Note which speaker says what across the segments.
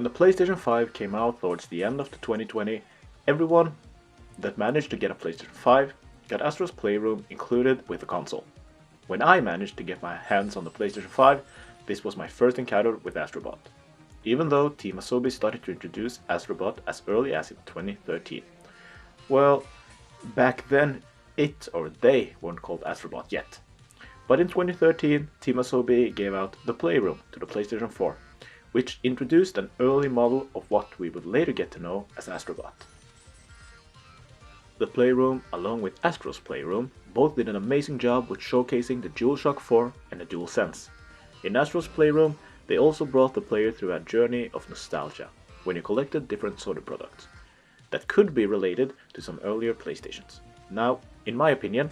Speaker 1: When the PlayStation 5 came out towards the end of the 2020, everyone that managed to get a PlayStation 5 got Astro's Playroom included with the console. When I managed to get my hands on the PlayStation 5, this was my first encounter with Astro Bot, even though Team Asobi started to introduce Astro Bot as early as in 2013. Well, back then it or they weren't called Astro Bot yet. But in 2013, Team Asobi gave out the Playroom to the PlayStation 4, which introduced an early model of what we would later get to know as Astro Bot. The Playroom, along with Astro's Playroom, both did an amazing job with showcasing the DualShock 4 and the DualSense. In Astro's Playroom, they also brought the player through a journey of nostalgia, when you collected different Sony products that could be related to some earlier PlayStations. Now, in my opinion,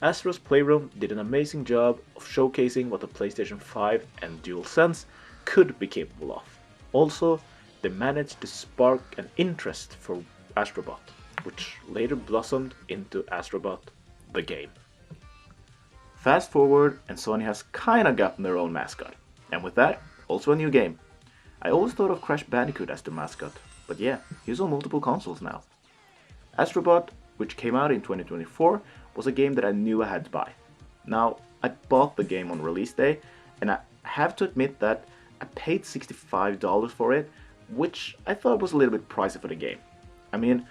Speaker 1: Astro's Playroom did an amazing job of showcasing what the PlayStation 5 and DualSense could be capable of. Also, they managed to spark an interest for Astro Bot, which later blossomed into Astro Bot, the game. Fast forward, and Sony has kinda gotten their own mascot, and with that, also a new game. I always thought of Crash Bandicoot as the mascot, but yeah, he's on multiple consoles now. Astro Bot, which came out in 2024, was a game that I knew I had to buy. Now, I bought the game on release day, and I have to admit that I paid $65 for it, which I thought was a little bit pricey for the game. I mean,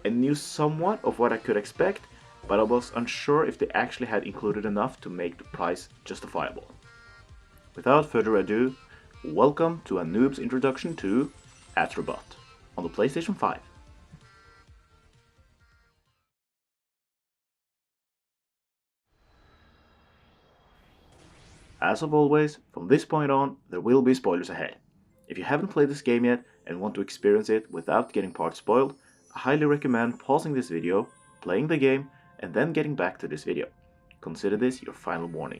Speaker 1: I knew somewhat of what I could expect, but I was unsure if they actually had included enough to make the price justifiable. Without further ado, welcome to a noob's introduction to Astro Bot on the PlayStation 5. As of always, from this point on, there will be spoilers ahead. If you haven't played this game yet and want to experience it without getting parts spoiled, I highly recommend pausing this video, playing the game, and then getting back to this video. Consider this your final warning.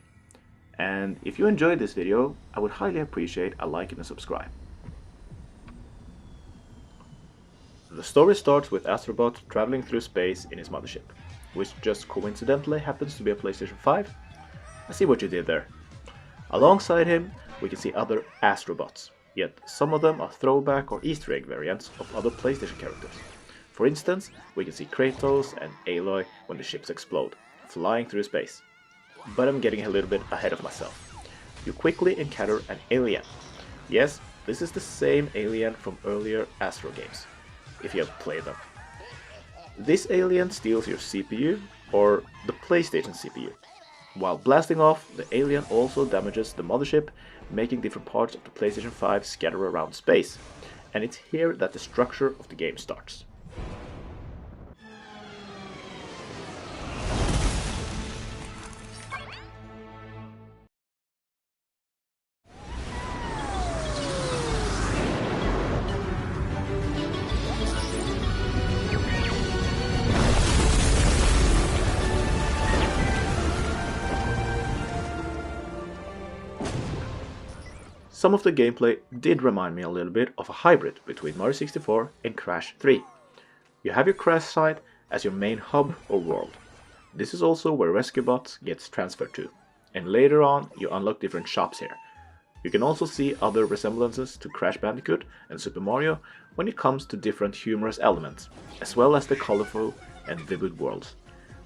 Speaker 1: And if you enjoyed this video, I would highly appreciate a like and a subscribe. The story starts with Astro Bot traveling through space in his mothership, which just coincidentally happens to be a PlayStation 5. I see what you did there. Alongside him, we can see other Astro Bots, yet some of them are throwback or Easter egg variants of other PlayStation characters. For instance, we can see Kratos and Aloy when the ships explode, flying through space. But I'm getting a little bit ahead of myself. You quickly encounter an alien. Yes, this is the same alien from earlier Astro games, if you have played them. This alien steals your CPU, or the PlayStation CPU. While blasting off, the alien also damages the mothership, making different parts of the PlayStation 5 scatter around space. And it's here that the structure of the game starts. Some of the gameplay did remind me a little bit of a hybrid between Mario 64 and Crash 3. You have your crash site as your main hub or world. This is also where Rescue Bots gets transferred to, and later on you unlock different shops here. You can also see other resemblances to Crash Bandicoot and Super Mario when it comes to different humorous elements, as well as the colorful and vivid worlds.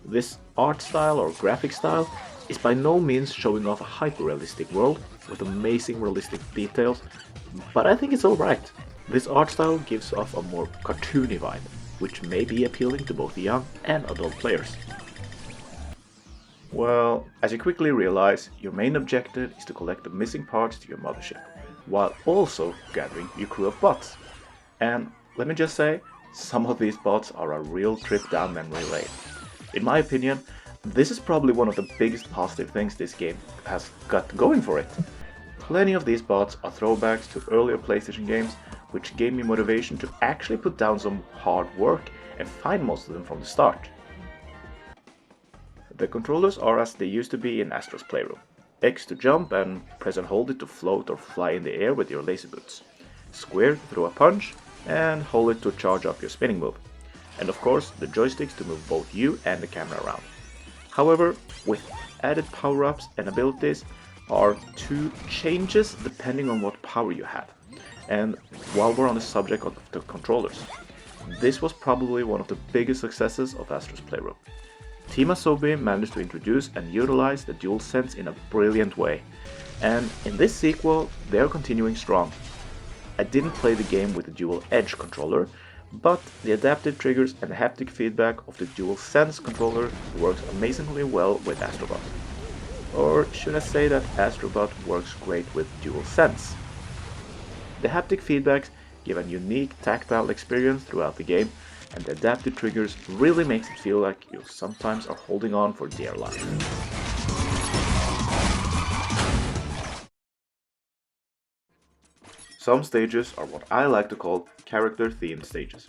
Speaker 1: This art style or graphic style is by no means showing off a hyper-realistic world with amazing realistic details, but I think it's alright. This art style gives off a more cartoony vibe, which may be appealing to both young and adult players. Well, as you quickly realize, your main objective is to collect the missing parts to your mothership, while also gathering your crew of bots. And let me just say, some of these bots are a real trip down memory lane. In my opinion, this is probably one of the biggest positive things this game has got going for it. Plenty of these bots are throwbacks to earlier PlayStation games, which gave me motivation to actually put down some hard work and find most of them from the start. The controllers are as they used to be in Astro's Playroom. X to jump and press and hold it to float or fly in the air with your laser boots. Square to throw a punch, and hold it to charge up your spinning move. And of course the joysticks to move both you and the camera around. However, with added power-ups and abilities are two changes depending on what power you have. And while we're on the subject of the controllers, this was probably one of the biggest successes of Astro's Playroom. Team Asobi managed to introduce and utilize the DualSense in a brilliant way, and in this sequel they are continuing strong. I didn't play the game with the Dual Edge controller, but the adaptive triggers and haptic feedback of the DualSense controller works amazingly well with Astro Bot. Or should I say that Astro Bot works great with DualSense? The haptic feedbacks give a unique tactile experience throughout the game, and the adaptive triggers really makes it feel like you sometimes are holding on for dear life. Some stages are what I like to call character-themed stages.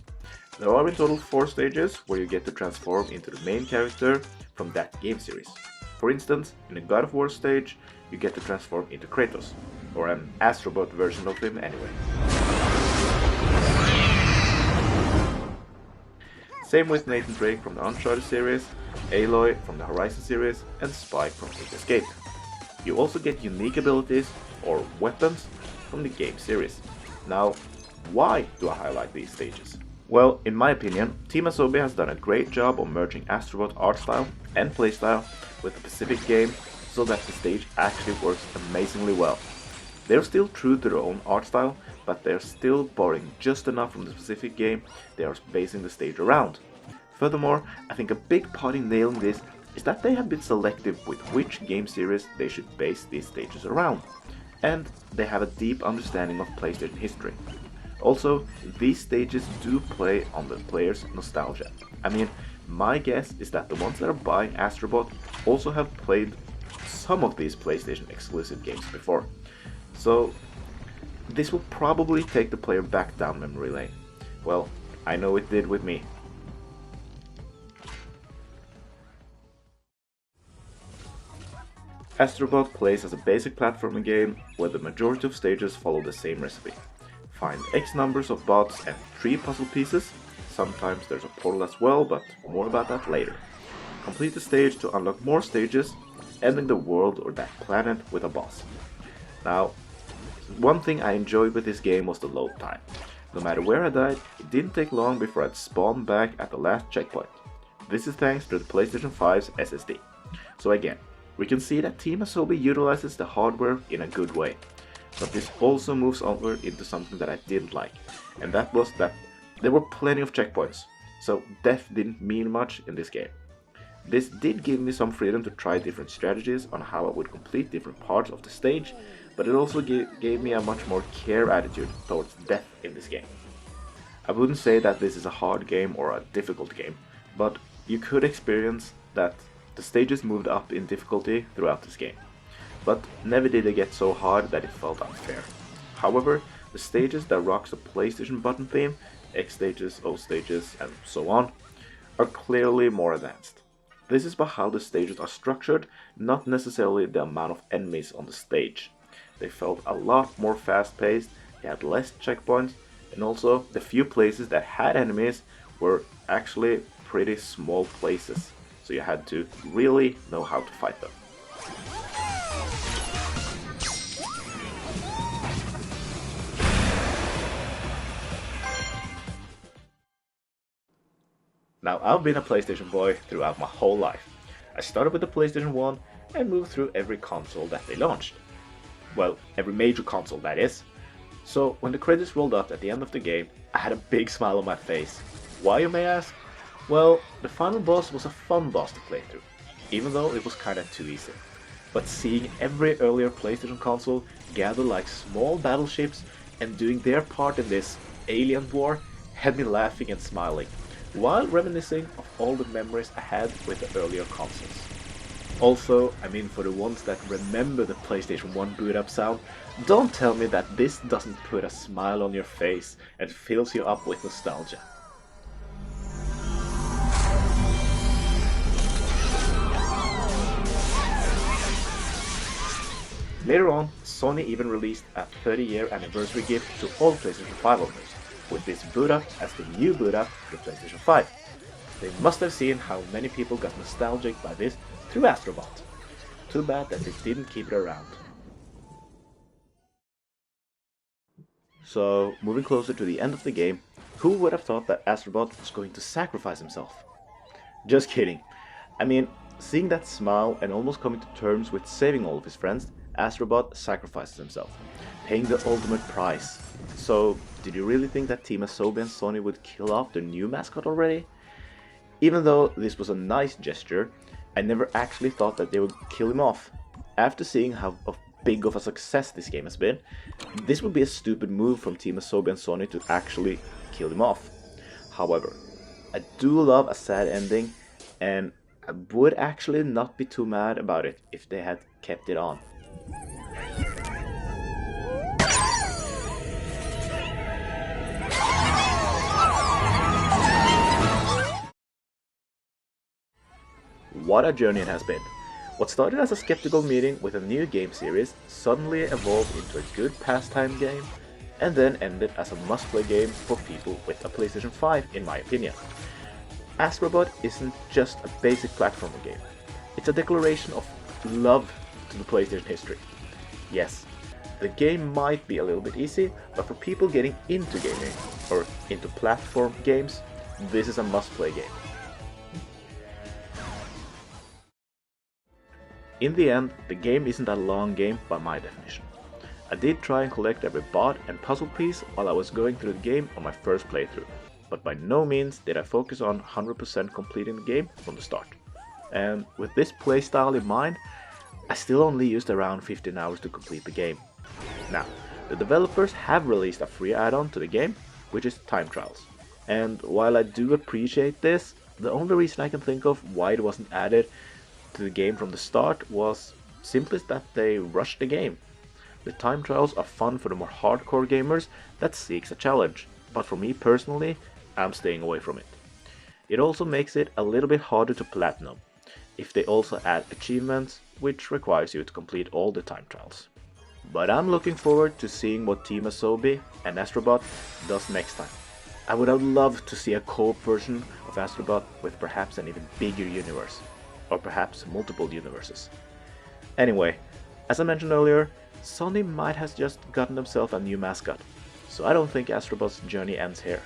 Speaker 1: There are in total 4 stages where you get to transform into the main character from that game series. For instance, in the God of War stage, you get to transform into Kratos, or an Astro Bot version of him anyway. Same with Nathan Drake from the Uncharted series, Aloy from the Horizon series, and Spike from Ape Escape. You also get unique abilities, or weapons, from the game series. Now, why do I highlight these stages? Well, in my opinion, Team Asobi has done a great job of merging Astro Bot art style and playstyle with the specific game so that the stage actually works amazingly well. They're still true to their own art style, but they're still borrowing just enough from the specific game they are basing the stage around. Furthermore, I think a big part in nailing this is that they have been selective with which game series they should base these stages around, and they have a deep understanding of PlayStation history. Also, these stages do play on the player's nostalgia. I mean, my guess is that the ones that are buying Astro Bot also have played some of these PlayStation exclusive games before. So, this will probably take the player back down memory lane. Well, I know it did with me. Astro Bot plays as a basic platforming game where the majority of stages follow the same recipe. Find X numbers of bots and 3 puzzle pieces. Sometimes there's a portal as well, but more about that later. Complete the stage to unlock more stages, ending the world or that planet with a boss. Now, one thing I enjoyed with this game was the load time. No matter where I died, it didn't take long before I'd spawn back at the last checkpoint. This is thanks to the PlayStation 5's SSD. So again, we can see that Team Asobi utilizes the hardware in a good way. But this also moves onward into something that I didn't like, and that was that there were plenty of checkpoints, so death didn't mean much in this game. This did give me some freedom to try different strategies on how I would complete different parts of the stage, but it also gave me a much more care attitude towards death in this game. I wouldn't say that this is a hard game or a difficult game, but you could experience that the stages moved up in difficulty throughout this game. But never did they get so hard that it felt unfair. However, the stages that rocks the PlayStation button theme, X stages, O stages, and so on, are clearly more advanced. This is about how the stages are structured, not necessarily the amount of enemies on the stage. They felt a lot more fast-paced, they had less checkpoints, and also the few places that had enemies were actually pretty small places, so you had to really know how to fight them. Now, I've been a PlayStation boy throughout my whole life. I started with the PlayStation 1 and moved through every console that they launched. Well, every major console that is. So when the credits rolled up at the end of the game, I had a big smile on my face. Why, you may ask? Well, the final boss was a fun boss to play through, even though it was kinda too easy. But seeing every earlier PlayStation console gather like small battleships and doing their part in this alien war had me laughing and smiling, while reminiscing of all the memories I had with the earlier consoles. Also, I mean, for the ones that remember the PlayStation 1 boot up sound, don't tell me that this doesn't put a smile on your face and fills you up with nostalgia. Later on, Sony even released a 30-year anniversary gift to all PlayStation 5 owners, with this boot up as the new boot up for the PlayStation 5. They must have seen how many people got nostalgic by this through Astro Bot. Too bad that they didn't keep it around. So, moving closer to the end of the game, who would have thought that Astro Bot was going to sacrifice himself? Just kidding. I mean, seeing that smile and almost coming to terms with saving all of his friends, Astro Bot sacrifices himself, paying the ultimate price. So, did you really think that Team Asobi and Sony would kill off their new mascot already? Even though this was a nice gesture, I never actually thought that they would kill him off. After seeing how big of a success this game has been, this would be a stupid move from Team Asobi and Sony to actually kill him off. However, I do love a sad ending, and I would actually not be too mad about it if they had kept it on. What a journey it has been. What started as a skeptical meeting with a new game series suddenly evolved into a good pastime game, and then ended as a must-play game for people with a PlayStation 5 in my opinion. Astro Bot isn't just a basic platformer game, it's a declaration of love to the PlayStation history. Yes, the game might be a little bit easy, but for people getting into gaming, or into platform games, this is a must-play game. In the end, the game isn't a long game by my definition. I did try and collect every bot and puzzle piece while I was going through the game on my first playthrough, but by no means did I focus on 100% completing the game from the start. And with this playstyle in mind, I still only used around 15 hours to complete the game. Now, the developers have released a free add-on to the game, which is time trials. And while I do appreciate this, the only reason I can think of why it wasn't added to the game from the start was simply that they rushed the game. The time trials are fun for the more hardcore gamers that seeks a challenge, but for me personally, I'm staying away from it. It also makes it a little bit harder to platinum, if they also add achievements, which requires you to complete all the time trials. But I'm looking forward to seeing what Team Asobi and Astro Bot does next time. I would have loved to see a co-op version of Astro Bot with perhaps an even bigger universe, or perhaps multiple universes. Anyway, as I mentioned earlier, Sony might have just gotten themselves a new mascot, so I don't think Astro Bot's journey ends here.